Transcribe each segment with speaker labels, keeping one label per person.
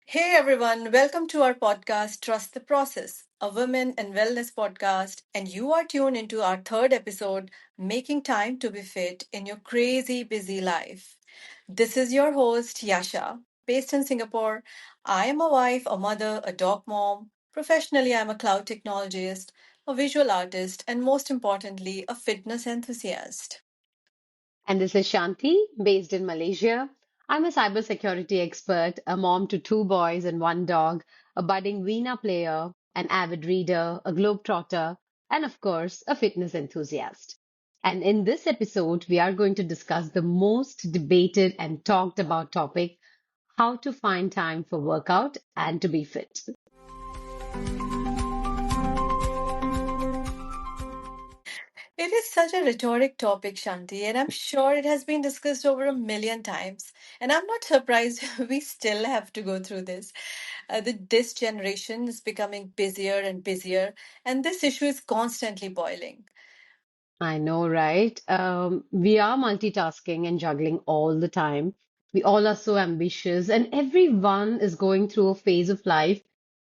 Speaker 1: Hey everyone, welcome to our podcast, Trust the Process, a women and wellness podcast. And you are tuned into our third episode, Making Time to Be Fit in Your Crazy Busy Life. This is your host, Yasha, based in Singapore. I am a wife, a mother, a dog mom. Professionally, I'm a cloud technologist, a visual artist, and most importantly, a fitness enthusiast.
Speaker 2: And this is Shanti, based in Malaysia. I'm a cybersecurity expert, a mom to two boys and one dog, a budding Veena player, an avid reader, a globetrotter, and of course, a fitness enthusiast. And in this episode, we are going to discuss the most debated and talked about topic, how to find time for workout and to be fit.
Speaker 1: It is such a rhetoric topic, Shanti, and I'm sure it has been discussed over a million times. And I'm not surprised we still have to go through this. This generation is becoming busier and busier, and this issue is constantly boiling.
Speaker 2: I know, right? We are multitasking and juggling all the time. We all are so ambitious, and everyone is going through a phase of life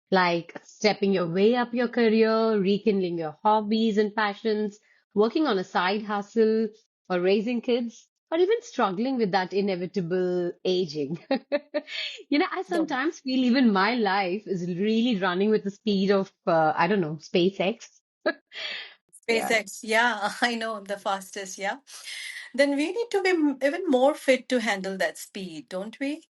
Speaker 2: like stepping your way up your career, rekindling your hobbies and passions, working on a side hustle, or raising kids, or even struggling with that inevitable aging. I
Speaker 1: So,
Speaker 2: sometimes feel even my life is really running with the speed of, I don't know, SpaceX. Yeah.
Speaker 1: SpaceX, yeah, I know the fastest, yeah. Then we need to be even more fit to handle that speed, don't we?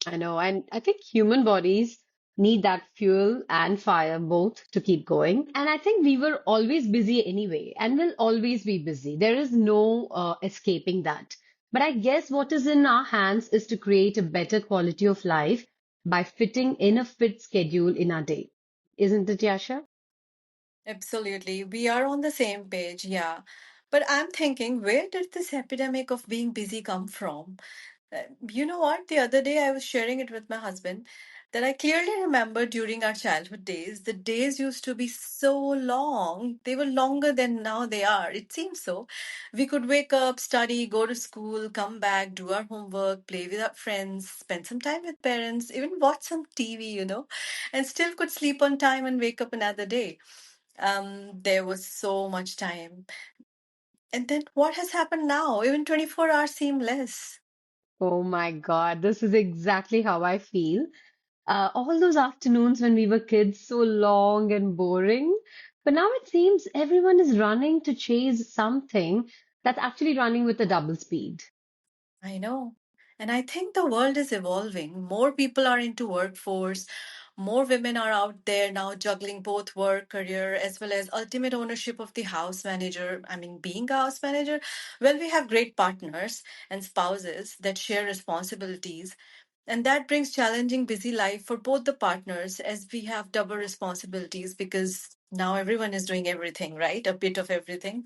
Speaker 2: I know, and I think human bodies need that fuel and fire both to keep going. And I think we were always busy anyway, and will always be busy. There is no escaping that. But I guess what is in our hands is to create a better quality of life by fitting in a fit schedule in our day. Isn't it, Yasha?
Speaker 1: Absolutely. We are on the same page, yeah. But I'm thinking, where did this epidemic of being busy come from? You know what? The other day I was sharing it with my husband that I clearly remember during our childhood days, the days used to be so long. They were longer than now they are. It seems so. We could wake up, study, go to school, come back, do our homework, play with our friends, spend some time with parents, even watch some TV, and still could sleep on time and wake up another day. There was so much time. And then what has happened now? Even 24 hours seem less.
Speaker 2: Oh my God, this is exactly how I feel. All those afternoons when we were kids, so long and boring. But now it seems everyone is running to chase something that's actually running with a double speed.
Speaker 1: I know. And I think the world is evolving. More people are into workforce. More women are out there now juggling both work, career, as well as ultimate ownership of the house manager. I mean, being a house manager, well, we have great partners and spouses that share responsibilities. And that brings challenging busy life for both the partners as we have double responsibilities because now everyone is doing everything, right? A bit of everything.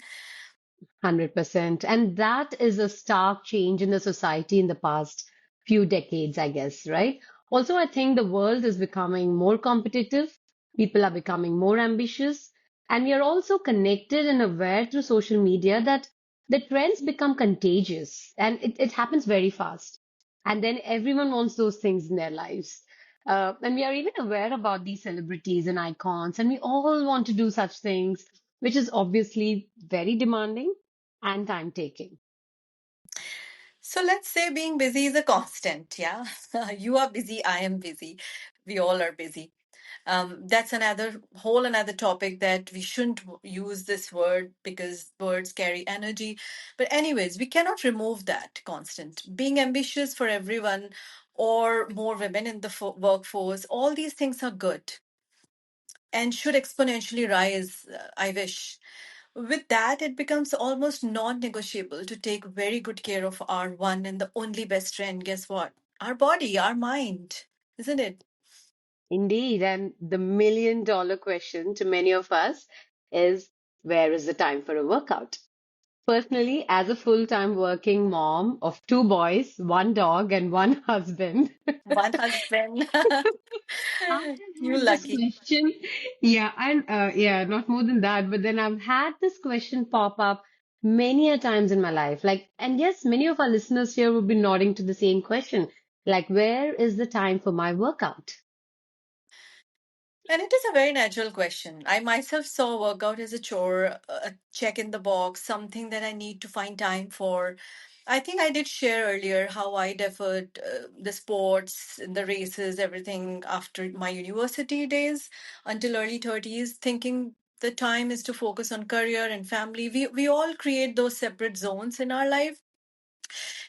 Speaker 2: 100%. And that is a stark change in the society in the past few decades, I guess, right? Also, I think the world is becoming more competitive. People are becoming more ambitious. And we are also connected and aware through social media that the trends become contagious and it happens very fast. And then everyone wants those things in their lives. And we are even aware about these celebrities and icons, and we all want to do such things, which is obviously very demanding and time taking.
Speaker 1: So let's say being busy is a constant, yeah? You are busy, I am busy. We all are busy. That's another topic that we shouldn't use this word because words carry energy. But anyways, we cannot remove that constant. Being ambitious for everyone or more women in the workforce, all these things are good and should exponentially rise, I wish. With that, it becomes almost non negotiable to take very good care of our one and the only best friend. Guess what? Our body, our mind, isn't it?
Speaker 2: Indeed. And the million-dollar question to many of us is, where is the time for a workout? Personally, as a full-time working mom of two boys, one dog, and one husband,
Speaker 1: One husband.
Speaker 2: I have
Speaker 1: You
Speaker 2: had this
Speaker 1: lucky.
Speaker 2: question. Yeah, and not more than that, but then I've had this question pop up many a times in my life. Like, and yes, many of our listeners here would be nodding to the same question. Like, where is the time for my workout?
Speaker 1: And it is a very natural question. I myself saw workout as a chore, a check in the box, something that I need to find time for. I think I did share earlier how I deferred the sports, the races, everything after my university days until early 30s, thinking the time is to focus on career and family. We all create those separate zones in our life,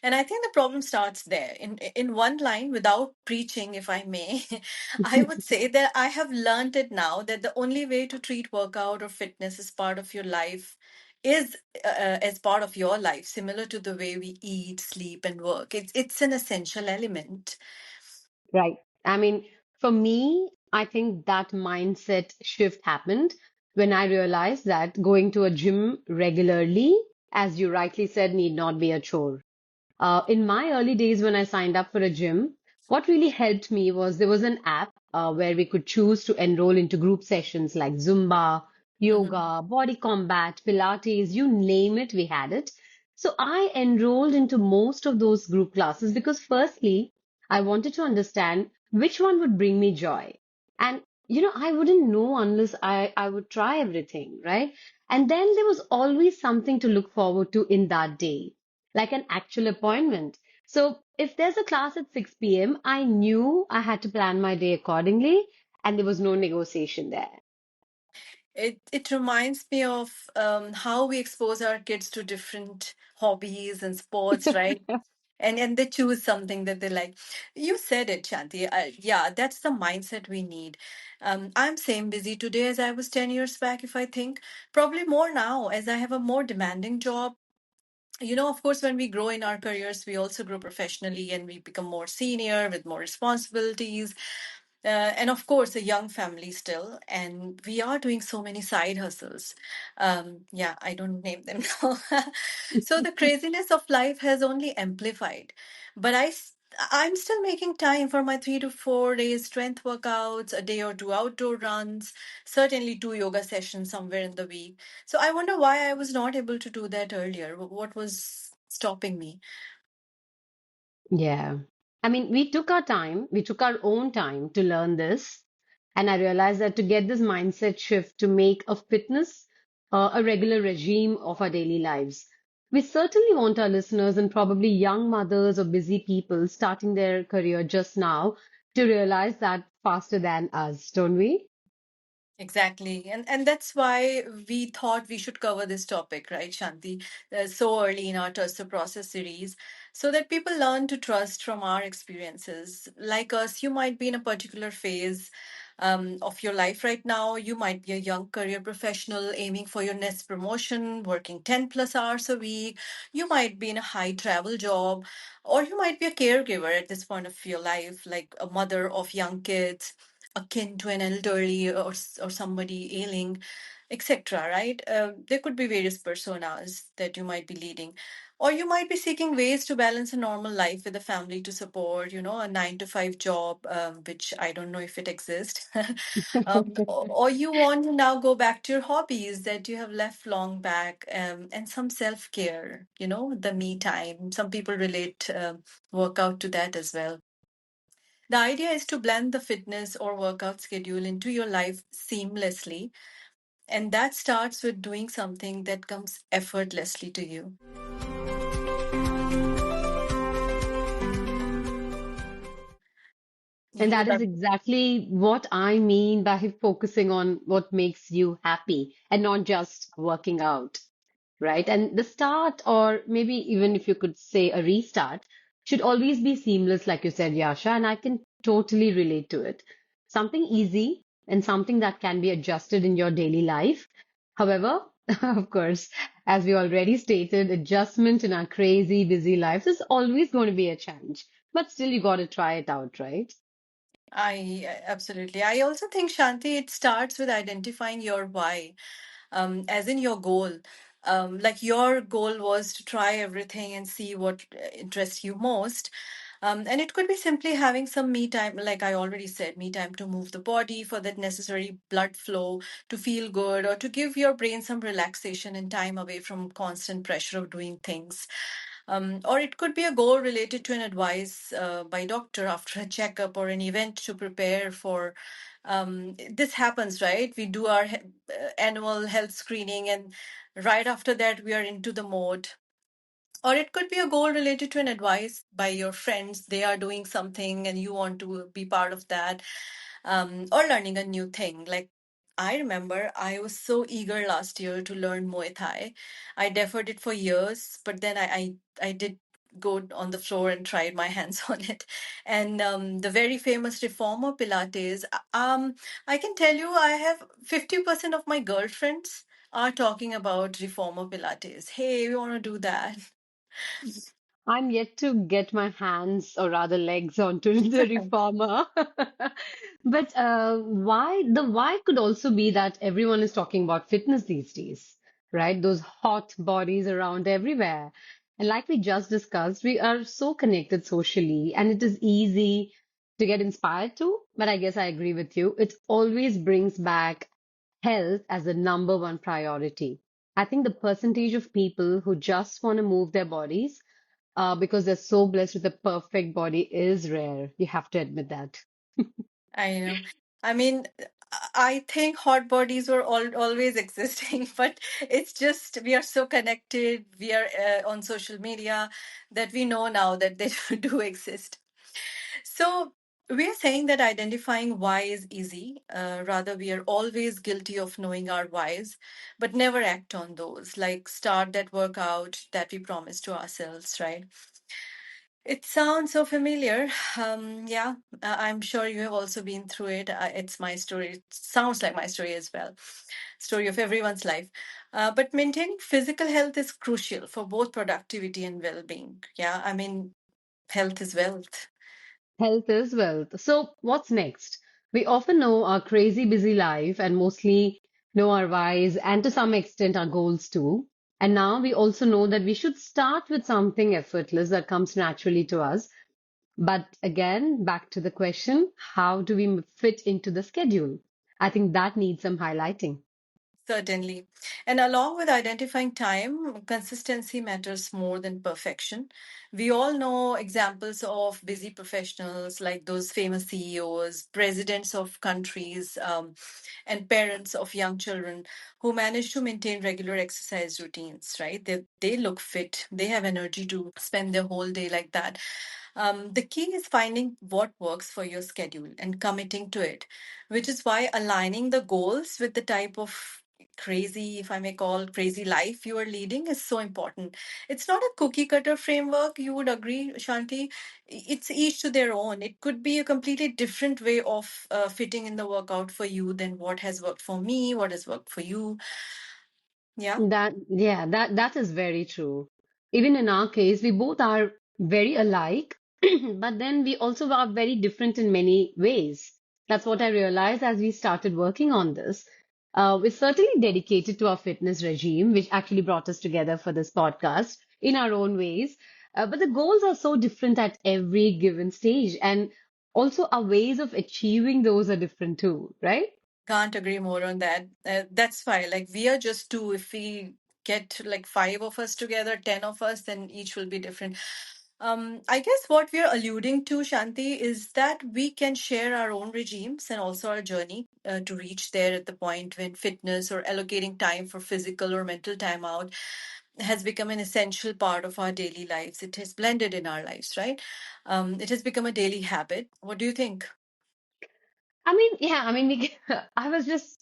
Speaker 1: and I think the problem starts there. In one line, without preaching, if I may, I would say that I have learned it now that the only way to treat workout or fitness as part of your life is as part of your life, similar to the way we eat, sleep, and work. It's an essential element.
Speaker 2: Right. I mean, for me, I think that mindset shift happened when I realized that going to a gym regularly, as you rightly said, need not be a chore. In my early days when I signed up for a gym, what really helped me was there was an app where we could choose to enroll into group sessions like Zumba,
Speaker 1: Mhm.
Speaker 2: yoga, body combat, Pilates, you name it, we had it. So I enrolled into most of those group classes because firstly, I wanted to understand which one would bring me joy. And I wouldn't know unless I would try everything, right? And then there was always something to look forward to in that day, like an actual appointment. So if there's a class at 6 p.m., I knew I had to plan my day accordingly, and there was no negotiation there.
Speaker 1: It reminds me of how we expose our kids to different hobbies and sports, right? And they choose something that they like. You said it, Shanti. Yeah, that's the mindset we need. I'm same busy today as I was 10 years back, if I think. Probably more now as I have a more demanding job. Of course, when we grow in our careers, we also grow professionally and we become more senior with more responsibilities. And of course, a young family still. And we are doing so many side hustles. Yeah, I don't name them now. So the craziness of life has only amplified. But I'm still making time for my 3 to 4 days strength workouts, a day or two outdoor runs, certainly two yoga sessions somewhere in the week. So I wonder why I was not able to do that earlier. What was stopping me?
Speaker 2: Yeah. I mean, we took our own time to learn this. And I realized that to get this mindset shift to make a fitness a regular regime of our daily lives, we certainly want our listeners and probably young mothers or busy people starting their career just now to realize that faster than us, don't we?
Speaker 1: Exactly. And that's why we thought we should cover this topic, right, Shanti, so early in our Trust the Process series, so that people learn to trust from our experiences. Like us, you might be in a particular phase of your life right now. You might be a young career professional aiming for your next promotion, working 10 plus hours a week. You might be in a high travel job, or you might be a caregiver at this point of your life, like a mother of young kids akin to an elderly or somebody ailing, etc. Right? There could be various personas that you might be leading, or you might be seeking ways to balance a normal life with a family to support. A 9 to 5 job, which I don't know if it exists. Or you want to now go back to your hobbies that you have left long back, and some self care. The me time. Some people relate workout to that as well. The idea is to blend the fitness or workout schedule into your life seamlessly, and that starts with doing something that comes effortlessly to you.
Speaker 2: And
Speaker 1: You
Speaker 2: that
Speaker 1: would
Speaker 2: is
Speaker 1: have.
Speaker 2: exactly what I mean by focusing on what makes you happy and not just working out, right? And the start, or maybe even if you could say a restart, should always be seamless, like you said, Yasha, and I can totally relate to it. Something easy and something that can be adjusted in your daily life. However, of course, as we already stated, adjustment in our crazy, busy lives is always going to be a challenge. But still, you got to try it out, right?
Speaker 1: Absolutely. I also think, Shanti, it starts with identifying your why, as in your goal. Like your goal was to try everything and see what interests you most. And it could be simply having some me time, like I already said, me time to move the body for that necessary blood flow, to feel good, or to give your brain some relaxation and time away from constant pressure of doing things. Or it could be a goal related to an advice by doctor after a checkup or an event to prepare for. This happens, right? We do our annual health screening, and right after that, we are into the mode. Or it could be a goal related to an advice by your friends. They are doing something and you want to be part of that, or learning a new thing. Like I remember I was so eager last year to learn Muay Thai. I deferred it for years, but then I did go on the floor and tried my hands on it. And the very famous reformer Pilates, I can tell you I have 50% of my girlfriends are talking about reformer Pilates. Hey, we want to do that.
Speaker 2: I'm yet to get my hands, or rather legs, onto the reformer. But why could also be that everyone is talking about fitness these days, right? Those hot bodies around everywhere. And like we just discussed, we are so connected socially, and it is easy to get inspired too. But I guess I agree with you. It always brings back health as the number one priority. I think the percentage of people who just want to move their bodies because they're so blessed with a perfect body is rare. You have to admit that.
Speaker 1: I know. I mean, I think hot bodies were always existing, but it's just we are so connected. We are on social media that we know now that they do exist. So we are saying that identifying why is easy. Rather, we are always guilty of knowing our whys, but never act on those. Like start that workout that we promised to ourselves, right? It sounds so familiar. Yeah, I'm sure you have also been through it. It's my story. It sounds like my story as well. Story of everyone's life. But maintaining physical health is crucial for both productivity and well-being. Yeah, I mean, health is wealth.
Speaker 2: Health is wealth. So, what's next? We often know our crazy busy life and mostly know our whys and to some extent our goals too. And now we also know that we should start with something effortless that comes naturally to us. But again, back to the question, how do we fit into the schedule? I think that needs some highlighting.
Speaker 1: Certainly. And along with identifying time, consistency matters more than perfection. We all know examples of busy professionals like those famous CEOs, presidents of countries, and parents of young children who manage to maintain regular exercise routines, right? They look fit, they have energy to spend their whole day like that. The key is finding what works for your schedule and committing to it, which is why aligning the goals with the type of crazy, if I may call, crazy life you are leading is so important. It's not a cookie cutter framework, you would agree, Shanti. It's each to their own. It could be a completely different way of fitting in the workout for you than what has worked for me, what has worked for you. Yeah.
Speaker 2: That is very true. Even in our case, we both are very alike, but then we also are very different in many ways. That's what I realized as we started working on this. We're certainly dedicated to our fitness regime, which actually brought us together for this podcast in our own ways. But the goals are so different at every given stage, and also our ways of achieving those are different too, right?
Speaker 1: Can't agree more on that. That's fine. Like we are just two. If we get like five of us together, 10 of us, then each will be different. I guess what we are alluding to, Shanti, is that we can share our own regimes and also our journey to reach there at the point when fitness or allocating time for physical or mental time out has become an essential part of our daily lives. It has blended in our lives, right? It has become a daily habit. What do you think?
Speaker 2: I was just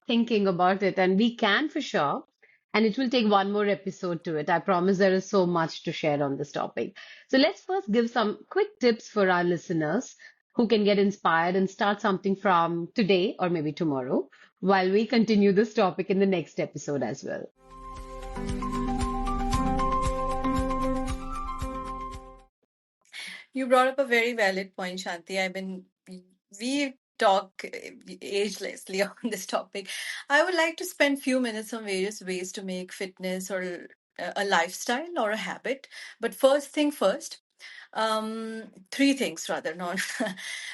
Speaker 2: thinking about it, and we can for sure. And it will take one more episode to it. I promise there is so much to share on this topic. So let's first give some quick tips for our listeners who can get inspired and start something from today or maybe tomorrow while we continue this topic in the next episode as well.
Speaker 1: You brought up a very valid point, Shanti. We talk agelessly on this topic. I would like to spend few minutes on various ways to make fitness or a lifestyle or a habit. But first thing first, Three things rather, not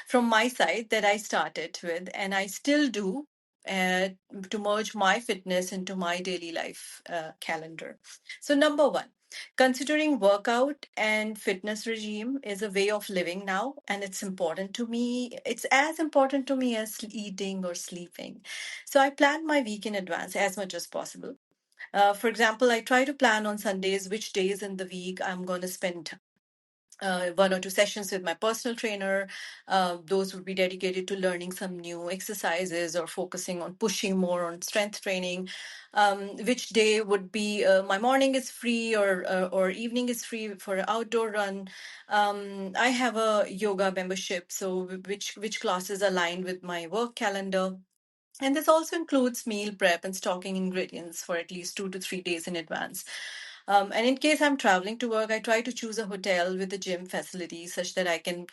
Speaker 1: from my side that I started with, and I still do uh, to merge my fitness into my daily life calendar. So, number one, considering workout and fitness regime is a way of living now, and it's important to me. It's as important to me as eating or sleeping. So, I plan my week in advance as much as possible. For example, I try to plan on Sundays which days in the week I'm going to spend one or two sessions with my personal trainer. Those would be dedicated to learning some new exercises or focusing on pushing more on strength training. Which day would be my morning is free or evening is free for an outdoor run. I have a yoga membership, so which classes align with my work calendar. And this also includes meal prep and stocking ingredients for at least 2 to 3 days in advance. And in case I'm traveling to work, I try to choose a hotel with a gym facility such that I can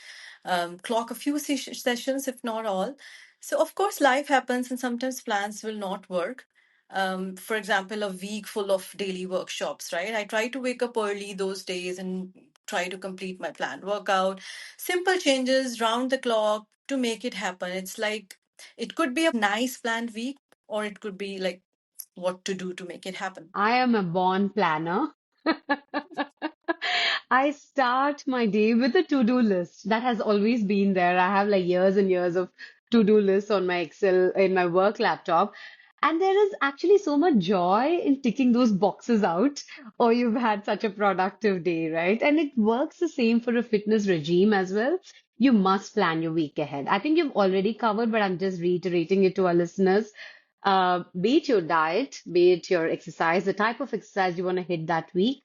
Speaker 1: clock a few sessions, if not all. So, of course, life happens and sometimes plans will not work. For example, a week full of daily workshops, right? I try to wake up early those days and try to complete my planned workout. Simple changes round the clock to make it happen. It's like it could be a nice planned week, or it could be like what to do to make it happen.
Speaker 2: I am a born planner. I start my day with a to-do list that has always been there. I have like years and years of to-do lists on my Excel in my work laptop. And there is actually so much joy in ticking those boxes out, or you've had such a productive day, right? And it works the same for a fitness regime as well. You must plan your week ahead. I think you've already covered, but I'm just reiterating it to our listeners. Be it your diet, be it your exercise, the type of exercise you want to hit that week,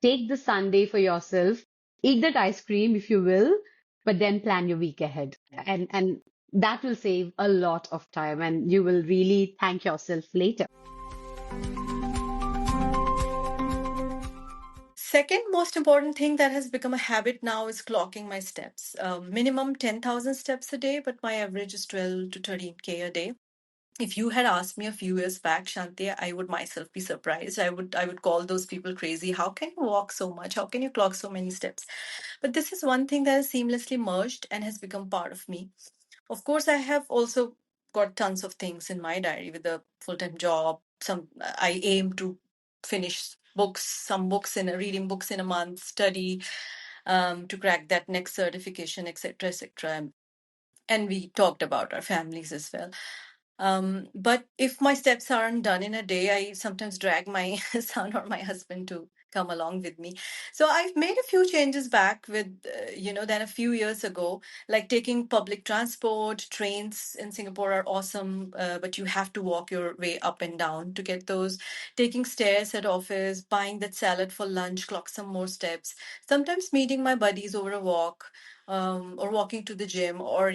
Speaker 2: take the Sunday for yourself, eat that ice cream if you will, but then plan your week ahead. And that will save a lot of time and you will really thank yourself later.
Speaker 1: Second most important thing that has become a habit now is clocking my steps. Minimum 10,000 steps a day, but my average is 12 to 13K a day. If you had asked me a few years back, Shanti, I would myself be surprised. I would call those people crazy. How can you walk so much? How can you clock so many steps? But this is one thing that has seamlessly merged and has become part of me. Of course, I have also got tons of things in my diary with a full-time job. Some I aim to finish books, some books in a reading books in a month, study to crack that next certification, etc., etc. And we talked about our families as well. But if my steps aren't done in a day, I sometimes drag my son or my husband to come along with me. So I've made a few changes back than a few years ago, like taking public transport. Trains in Singapore are awesome, but you have to walk your way up and down to get those. Taking stairs at office, buying that salad for lunch, clock some more steps. Sometimes meeting my buddies over a walk, or walking to the gym, or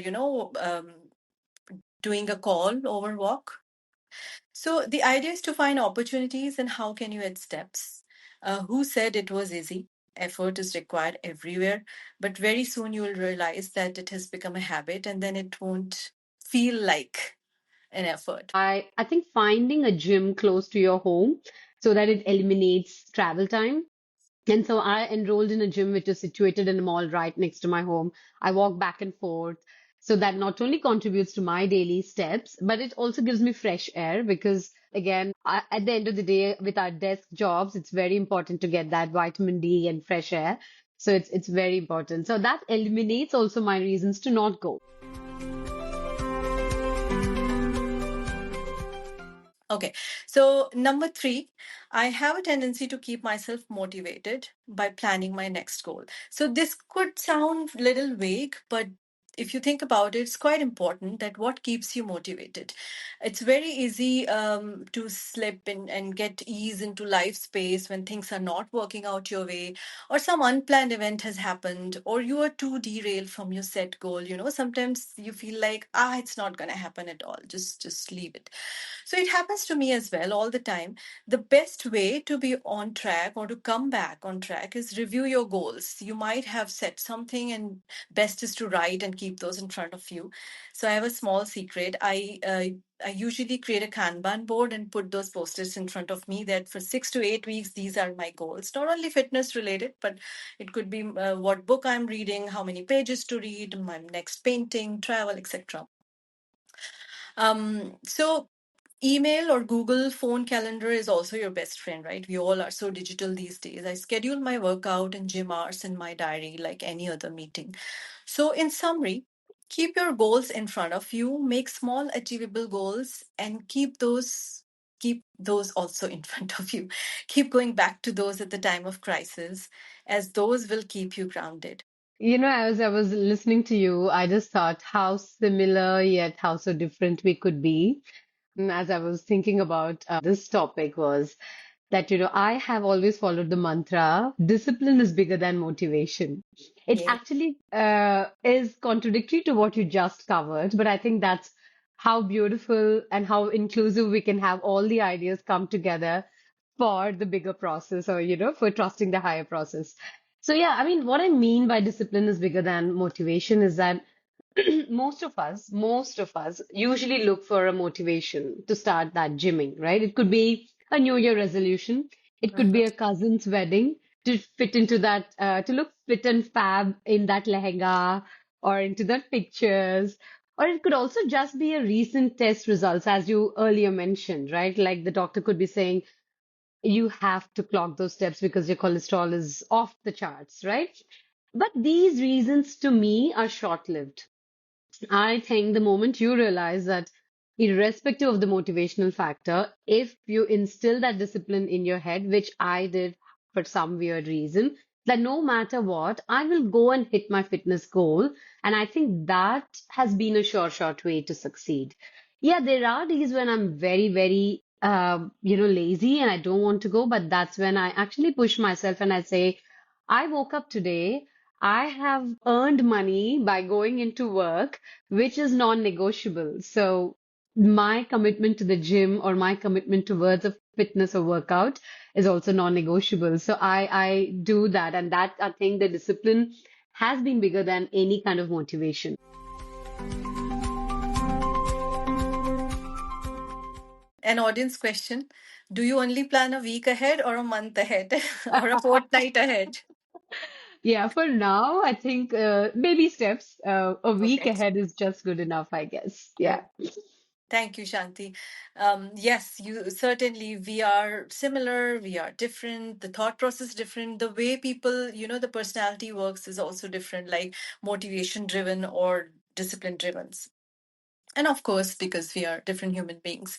Speaker 1: doing a call over walk. So the idea is to find opportunities and how can you add steps. Who said it was easy? Effort is required everywhere, but very soon you will realize that it has become a habit and then it won't feel like an effort.
Speaker 2: I think finding a gym close to your home so that it eliminates travel time. And so I enrolled in a gym which is situated in a mall right next to my home. I walk back and forth. So that not only contributes to my daily steps, but it also gives me fresh air because, again, at the end of the day, with our desk jobs, it's very important to get that vitamin D and fresh air. So it's very important. So that eliminates also my reasons to not go.
Speaker 1: Okay, so number three, I have a tendency to keep myself motivated by planning my next goal. So this could sound a little vague, but if you think about it, it's quite important that what keeps you motivated. It's very easy to slip in and get ease into life space when things are not working out your way, or some unplanned event has happened, or you are too derailed from your set goal. Sometimes you feel like, it's not going to happen at all. Just leave it. So it happens to me as well all the time. The best way to be on track or to come back on track is review your goals. You might have set something, and best is to write and keep keep those in front of you. So I have a small secret. I usually create a Kanban board and put those posters in front of me that for 6 to 8 weeks, these are my goals. Not only fitness related, but it could be what book I'm reading, how many pages to read, my next painting, travel, etc. So email or Google phone calendar is also your best friend, right? We all are so digital these days. I schedule my workout and gym hours in my diary like any other meeting. So, in summary, keep your goals in front of you, make small achievable goals, and keep those also in front of you. Keep going back to those at the time of crisis, as those will keep you grounded.
Speaker 2: As I was listening to you, I just thought how similar yet how so different we could be. As I was thinking about this topic was that, I have always followed the mantra, discipline is bigger than motivation. It
Speaker 1: Yeah.
Speaker 2: actually is contradictory to what you just covered, but I think that's how beautiful and how inclusive we can have all the ideas come together for the bigger process or, for trusting the higher process. So, yeah, I mean, what I mean by discipline is bigger than motivation is that most of us usually look for a motivation to start that gymming, right? It could be a New Year resolution. It could be
Speaker 1: Mhm.
Speaker 2: a cousin's wedding to fit into that, to look fit and fab in that lehenga or into that pictures. Or it could also just be a recent test results, as you earlier mentioned, right? Like the doctor could be saying, you have to clock those steps because your cholesterol is off the charts, right? But these reasons to me are short-lived. I think the moment you realize that, irrespective of the motivational factor, if you instill that discipline in your head, which I did for some weird reason, that no matter what, I will go and hit my fitness goal. And I think that has been a short way to succeed. Yeah, there are days when I'm very, very, lazy and I don't want to go, but that's when I actually push myself and I say, I woke up today. I have earned money by going into work which is non-negotiable. So my commitment to the gym or my commitment towards a fitness or workout is also non-negotiable. So I do that, and that I think the discipline has been bigger than any kind of motivation.
Speaker 1: An audience question. Do you only plan a week ahead or a month ahead or a fortnight ahead?
Speaker 2: Yeah, for now, I think baby steps. A week
Speaker 1: Okay.
Speaker 2: ahead is just good enough, I guess.
Speaker 1: Good.
Speaker 2: Yeah.
Speaker 1: Thank you, Shanti. Yes, you certainly, we are similar, we are different, the thought process different, the way people, the personality works is also different, like motivation driven or discipline driven. And of course, because we are different human beings.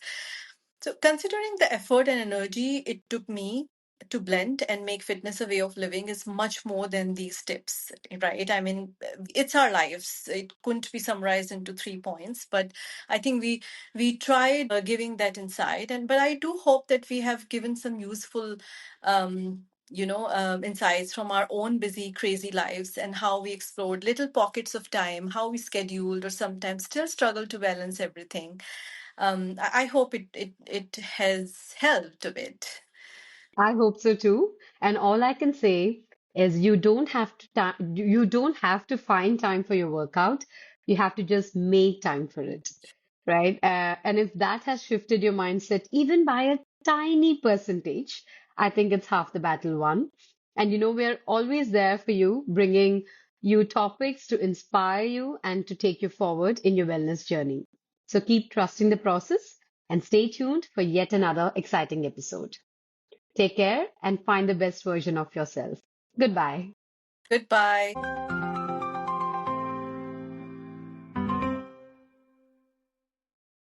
Speaker 1: So, considering the effort and energy it took me to blend and make fitness a way of living is much more than these tips, right? I mean, it's our lives. It couldn't be summarized into 3 points, but I think we tried giving that insight. And but I do hope that we have given some useful. Insights from our own busy, crazy lives and how we explored little pockets of time, how we scheduled or sometimes still struggle to balance everything. I hope it has helped a bit.
Speaker 2: I hope so too. And all I can say is you don't have to find time for your workout. You have to just make time for it, right? And if that has shifted your mindset even by a tiny percentage, I think it's half the battle won. And we're always there for you, bringing you topics to inspire you and to take you forward in your wellness journey. So keep trusting the process and stay tuned for yet another exciting episode. Take care and find the best version of yourself. Goodbye.
Speaker 1: Goodbye.